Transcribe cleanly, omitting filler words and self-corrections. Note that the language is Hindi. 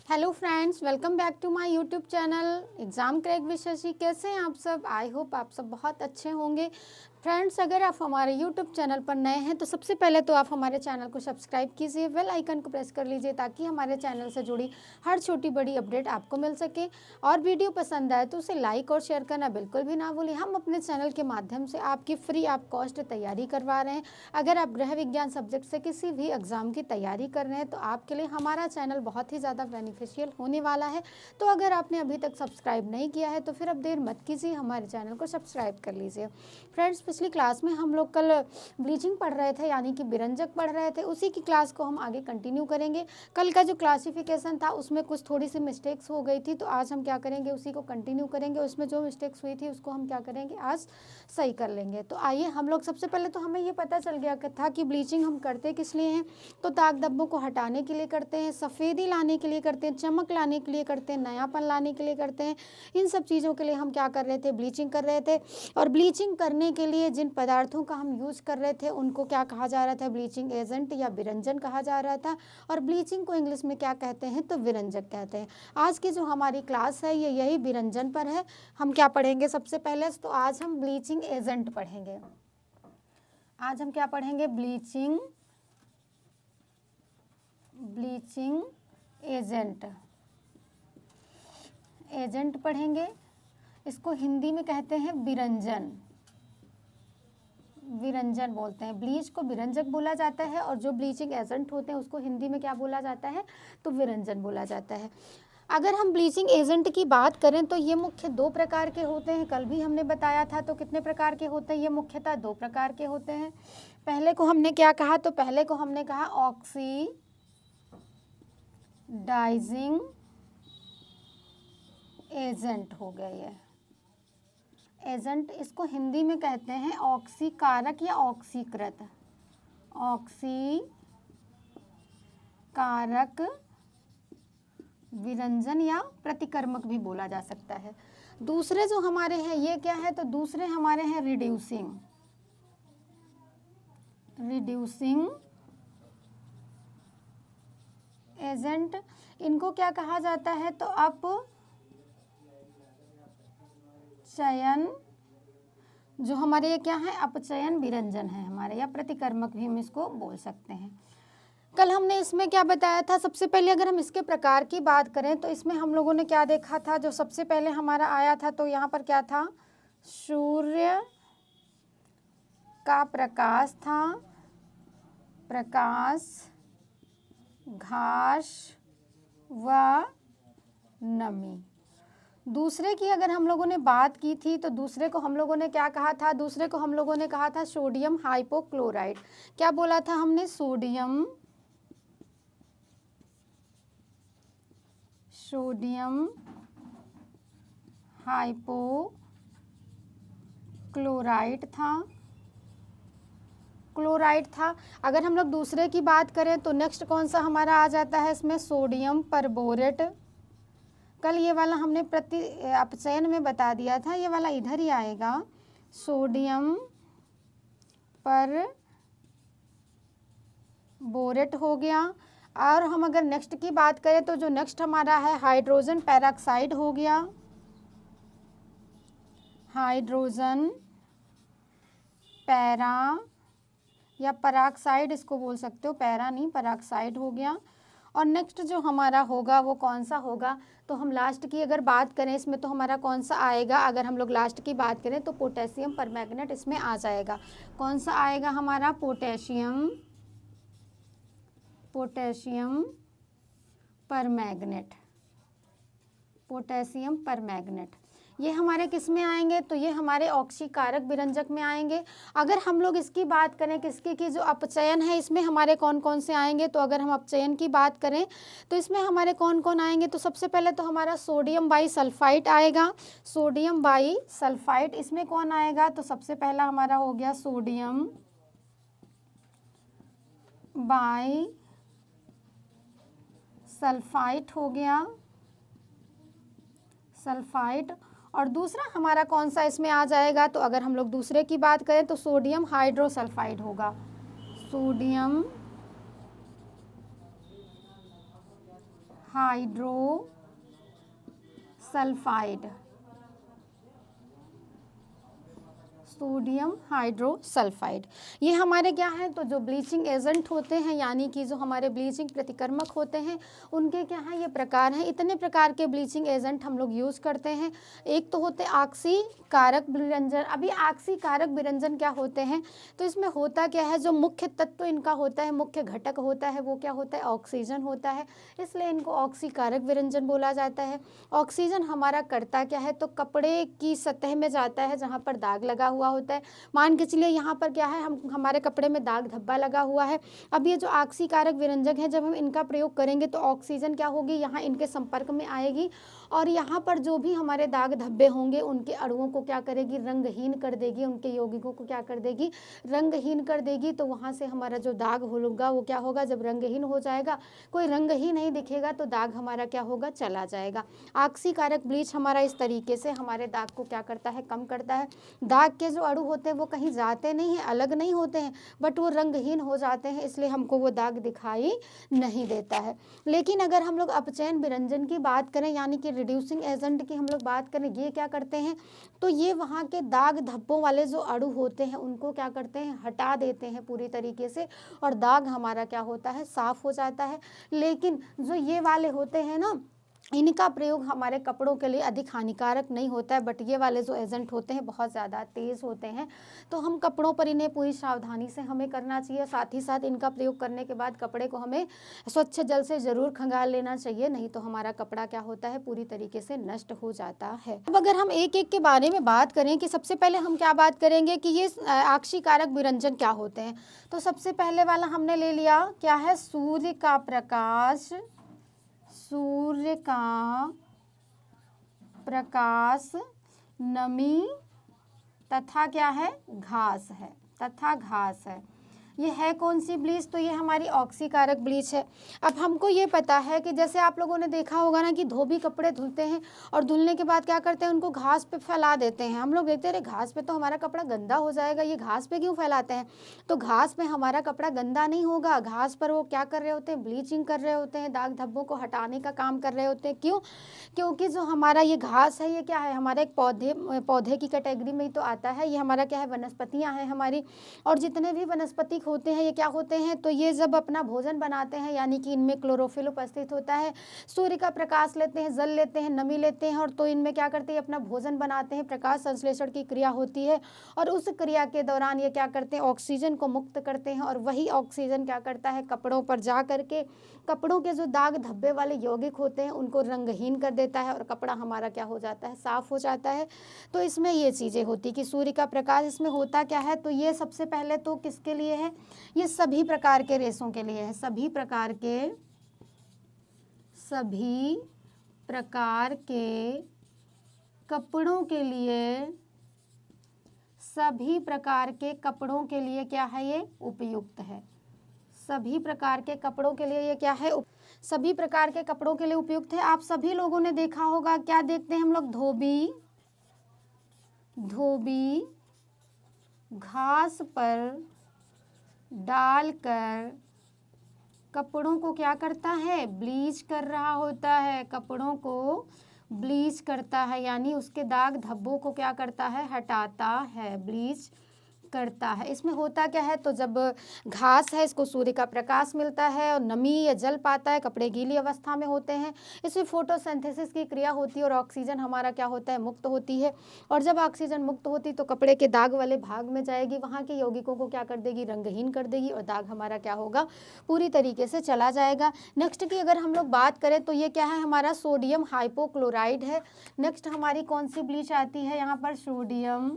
Hello friends, welcome back to my YouTube channel exam crack with Shashi. कैसे हैं आप सब? आई होप आप सब बहुत अच्छे होंगे। फ्रेंड्स, अगर आप हमारे यूट्यूब चैनल पर नए हैं तो सबसे पहले तो आप हमारे चैनल को सब्सक्राइब कीजिए, बेल आइकन को प्रेस कर लीजिए ताकि हमारे चैनल से जुड़ी हर छोटी बड़ी अपडेट आपको मिल सके। और वीडियो पसंद आए तो उसे लाइक और शेयर करना बिल्कुल भी ना भूलिए। हम अपने चैनल के माध्यम से आपकी फ्री ऑफ कॉस्ट तैयारी करवा रहे हैं। अगर आप गृह विज्ञान सब्जेक्ट से किसी भी एग्ज़ाम की तैयारी कर रहे हैं तो आपके लिए हमारा चैनल बहुत ही ज़्यादा बेनिफिशियल होने वाला है। तो अगर आपने अभी तक सब्सक्राइब नहीं किया है तो फिर अब देर मत कीजिए, हमारे चैनल को सब्सक्राइब कर लीजिए। फ्रेंड्स, पिछली क्लास में हम लोग कल ब्लीचिंग पढ़ रहे थे, यानी कि बिरंजक पढ़ रहे थे। उसी की क्लास को हम आगे कंटिन्यू करेंगे। कल का जो क्लासिफिकेशन था उसमें कुछ थोड़ी सी मिस्टेक्स हो गई थी, तो आज हम क्या करेंगे, उसी को कंटिन्यू करेंगे। उसमें जो मिस्टेक्स हुई थी उसको हम क्या करेंगे, आज सही कर लेंगे। तो आइए हम लोग सबसे पहले तो हमें ये पता चल गया था कि ब्लीचिंग हम करते किस लिए हैं। तो दाग धब्बों को हटाने के लिए करते हैं, सफ़ेदी लाने के लिए करते हैं, चमक लाने के लिए करते हैं, नयापन लाने के लिए करते हैं। इन सब चीज़ों के लिए हम क्या कर रहे थे, ब्लीचिंग कर रहे थे। और ब्लीचिंग करने के लिए जिन पदार्थों का हम यूज़ कर रहे थे उनको क्या कहा जा रहा था, ब्लीचिंग एजेंट या विरंजन कहा जा रहा था। और ब्लीचिंग को इंग्लिश में क्या कहते हैं, तो विरंजक कहते हैं। आज की जो हमारी क्लास है ये यही विरंजन पर है। हम क्या पढ़ेंगे सबसे पहले, तो आज हम ब्लीचिंग एजेंट पढ़ेंगे। आज हम क्या पढ़ेंगे, ब्लीचिंग एजेंट पढ़ेंगे। इसको हिंदी में कहते हैं विरंजन बोलते हैं। ब्लीच को विरंजक बोला जाता है और जो ब्लीचिंग एजेंट होते हैं उसको हिंदी में क्या बोला जाता है, तो विरंजन बोला जाता है। अगर हम ब्लीचिंग एजेंट की बात करें तो ये मुख्य दो प्रकार के होते हैं। कल भी हमने बताया था। तो कितने प्रकार के होते हैं, ये मुख्यतः दो प्रकार के होते हैं। पहले को हमने क्या कहा, तो पहले को हमने कहा ऑक्सीडाइजिंग एजेंट हो गया। ये एजेंट, इसको हिंदी में कहते हैं ऑक्सीकारक या ऑक्सीकृत। ऑक्सीकारक, विरंजन या प्रतिकर्मक भी बोला जा सकता है। दूसरे जो हमारे हैं ये क्या है, तो दूसरे हमारे हैं रिड्यूसिंग एजेंट। इनको क्या कहा जाता है, तो अपचयन, जो हमारे ये क्या है, अपचयन विरंजन है हमारे, या प्रतिकर्मक भी हम इसको बोल सकते हैं। कल हमने इसमें क्या बताया था, सबसे पहले अगर हम इसके प्रकार की बात करें तो इसमें हम लोगों ने क्या देखा था, जो सबसे पहले हमारा आया था तो यहाँ पर क्या था, सूर्य का प्रकाश था, प्रकाश, घास व नमी। दूसरे की अगर हम लोगों ने बात की थी तो दूसरे को हम लोगों ने क्या कहा था, दूसरे को हम लोगों ने कहा था सोडियम हाइपोक्लोराइड। क्या बोला था हमने, सोडियम हाइपोक्लोराइड था। अगर हम लोग दूसरे की बात करें तो नेक्स्ट कौन सा हमारा आ जाता है इसमें, सोडियम परबोरेट। कल ये वाला हमने अपचयन में बता दिया था, ये वाला इधर ही आएगा, सोडियम परबोरेट हो गया। और हम अगर नेक्स्ट की बात करें तो जो नेक्स्ट हमारा है हाइड्रोजन पेरोक्साइड हो गया, हाइड्रोजन पैरा या पराक्साइड इसको बोल सकते हो, पैरा नहीं पराक्साइड हो गया। और नेक्स्ट जो हमारा होगा वो कौन सा होगा, तो हम लास्ट की अगर बात करें इसमें तो हमारा कौन सा आएगा, अगर हम लोग लास्ट की बात करें तो पोटेशियम परमैंगनेट इसमें आ जाएगा। कौन सा आएगा हमारा, पोटेशियम परमैंगनेट। ये हमारे किस में आएंगे, तो ये हमारे ऑक्सीकारक विरंजक में आएंगे। अगर हम लोग इसकी बात करें किसकी की जो अपचयन है, इसमें हमारे कौन कौन से आएंगे, तो अगर हम अपचयन की बात करें तो इसमें हमारे कौन कौन आएंगे, तो सबसे पहले तो हमारा सोडियम बाईसल्फाइड आएगा। सोडियम बाईसल्फाइड, इसमें कौन आएगा, तो सबसे पहला हमारा हो गया सोडियम बाईसल्फाइड हो गया, सल्फाइड। और दूसरा हमारा कौन सा इसमें आ जाएगा, तो अगर हम लोग दूसरे की बात करें तो सोडियम हाइड्रोसल्फाइड होगा, सोडियम हाइड्रोसल्फाइड, सोडियम हाइड्रोसल्फाइड, ये हमारे क्या है, तो जो ब्लीचिंग एजेंट होते हैं, यानी कि जो हमारे ब्लीचिंग प्रतिकर्मक होते हैं, उनके क्या है, ये प्रकार हैं। इतने प्रकार के ब्लीचिंग एजेंट हम लोग यूज़ करते हैं। एक तो होते ऑक्सी कारक विरंजन। अभी ऑक्सी कारक विरंजन क्या होते हैं, तो इसमें होता क्या है, जो मुख्य तत्व इनका होता है, मुख्य घटक होता है, वो क्या होता है, ऑक्सीजन होता है, इसलिए इनको ऑक्सी कारक विरंजन बोला जाता है। ऑक्सीजन हमारा करता क्या है, तो कपड़े की सतह में जाता है जहाँ पर दाग लगा हुआ होता है। मान के चलिए यहाँ पर क्या है, हम हमारे कपड़े में दाग धब्बा लगा हुआ है। अब ये जो ऑक्सीकारक विरंजक है, जब हम इनका प्रयोग करेंगे तो ऑक्सीजन क्या होगी, यहाँ इनके संपर्क में आएगी और यहाँ पर जो भी हमारे दाग धब्बे होंगे उनके अणुओं को क्या करेगी, रंगहीन कर देगी, उनके यौगिकों को क्या कर देगी, रंगहीन कर देगी। तो वहाँ से हमारा जो दाग होगा वो क्या होगा, जब रंगहीन हो जाएगा, कोई रंग ही नहीं दिखेगा, तो दाग हमारा क्या होगा, चला जाएगा। ऑक्सीकारक ब्लीच हमारा इस तरीके से हमारे दाग को क्या करता है, कम करता है। दाग के जो अणु होते हैं वो कहीं जाते नहीं हैं, अलग नहीं होते हैं, बट वो रंगहीन हो जाते हैं, इसलिए हमको वो दाग दिखाई नहीं देता है। लेकिन अगर हम लोग अपचयन विरंजन की बात करें, यानी कि रिड्यूसिंग एजेंट की हम लोग बात करें, ये क्या करते हैं, तो ये वहाँ के दाग धब्बों वाले जो अणु होते हैं उनको क्या करते हैं, हटा देते हैं पूरी तरीके से, और दाग हमारा क्या होता है, साफ हो जाता है। लेकिन जो ये वाले होते हैं ना, इनका प्रयोग हमारे कपड़ों के लिए अधिक हानिकारक नहीं होता है, बट ये वाले जो एजेंट होते हैं बहुत ज़्यादा तेज़ होते हैं, तो हम कपड़ों पर इन्हें पूरी सावधानी से हमें करना चाहिए। साथ ही साथ इनका प्रयोग करने के बाद कपड़े को हमें स्वच्छ जल से ज़रूर खंगाल लेना चाहिए, नहीं तो हमारा कपड़ा क्या होता है, पूरी तरीके से नष्ट हो जाता है। अब अगर हम एक एक के बारे में बात करें कि सबसे पहले हम क्या बात करेंगे कि ये ऑक्सीकारक विरंजन क्या होते हैं, तो सबसे पहले वाला हमने ले लिया क्या है, सूर्य का प्रकाश, सूर्य का प्रकाश, नमी तथा क्या है, घास है, तथा घास है। ये है कौन सी ब्लीच, तो ये हमारी ऑक्सीकारक ब्लीच है। अब हमको ये पता है कि जैसे आप लोगों ने देखा होगा ना कि धोबी कपड़े धुलते हैं और धुलने के बाद क्या करते हैं, उनको घास पे फैला देते हैं। हम लोग देखते रहे घास पे तो हमारा कपड़ा गंदा हो जाएगा, ये घास पे क्यों फैलाते हैं, तो घास पे हमारा कपड़ा गंदा नहीं होगा, घास पर वो क्या कर रहे होते हैं, ब्लीचिंग कर रहे होते हैं, दाग धब्बों को हटाने का काम कर रहे होते हैं। क्यों, क्योंकि जो हमारा ये घास है ये क्या है, हमारे एक पौधे की कैटेगरी में ही तो आता है, ये हमारा क्या है, वनस्पतियाँ हैं हमारी, और जितने भी वनस्पति होते हैं ये क्या होते हैं, तो ये जब अपना भोजन बनाते हैं, यानी कि इनमें क्लोरोफिल उपस्थित होता है, सूर्य का प्रकाश लेते हैं, जल लेते हैं, नमी लेते हैं, और तो इनमें क्या करते हैं, अपना भोजन बनाते हैं, प्रकाश संश्लेषण की क्रिया होती है, और उस क्रिया के दौरान ये क्या करते हैं, ऑक्सीजन को मुक्त करते हैं, और वही ऑक्सीजन क्या करता है, कपड़ों पर जा करके कपड़ों के जो दाग धब्बे वाले यौगिक होते हैं उनको रंगहीन कर देता है, और कपड़ा हमारा क्या हो जाता है, साफ हो जाता है। तो इसमें ये चीज़ें होती कि सूर्य का प्रकाश इसमें होता क्या है, तो ये सबसे पहले तो किसके लिए है, ये सभी प्रकार के रेशों के लिए है, सभी प्रकार के कपड़ों के लिए, सभी प्रकार के कपड़ों के लिए क्या है, ये उपयुक्त है। सभी प्रकार के कपड़ों के लिए ये क्या है, सभी प्रकार के कपड़ों के लिए उपयुक्त है। आप सभी लोगों ने देखा होगा, क्या देखते हैं हम लोग, धोबी घास पर डालकर कपड़ों को क्या करता है, ब्लीच कर रहा होता है, कपड़ों को ब्लीच करता है, यानी उसके दाग धब्बों को क्या करता है, हटाता है, ब्लीच करता है। इसमें होता क्या है, तो जब घास है इसको सूर्य का प्रकाश मिलता है और नमी या जल पाता है, कपड़े गीली अवस्था में होते हैं, इसमें फोटोसिंथेसिस की क्रिया होती है और ऑक्सीजन हमारा क्या होता है, मुक्त होती है, और जब ऑक्सीजन मुक्त होती तो कपड़े के दाग वाले भाग में जाएगी, वहाँ के यौगिकों को क्या कर देगी, रंगहीन कर देगी, और दाग हमारा क्या होगा, पूरी तरीके से चला जाएगा। नेक्स्ट की अगर हम लोग बात करें तो ये क्या है, हमारा सोडियम हाइपोक्लोराइड है। नेक्स्ट हमारी कौन सी ब्लीच आती है यहाँ पर, सोडियम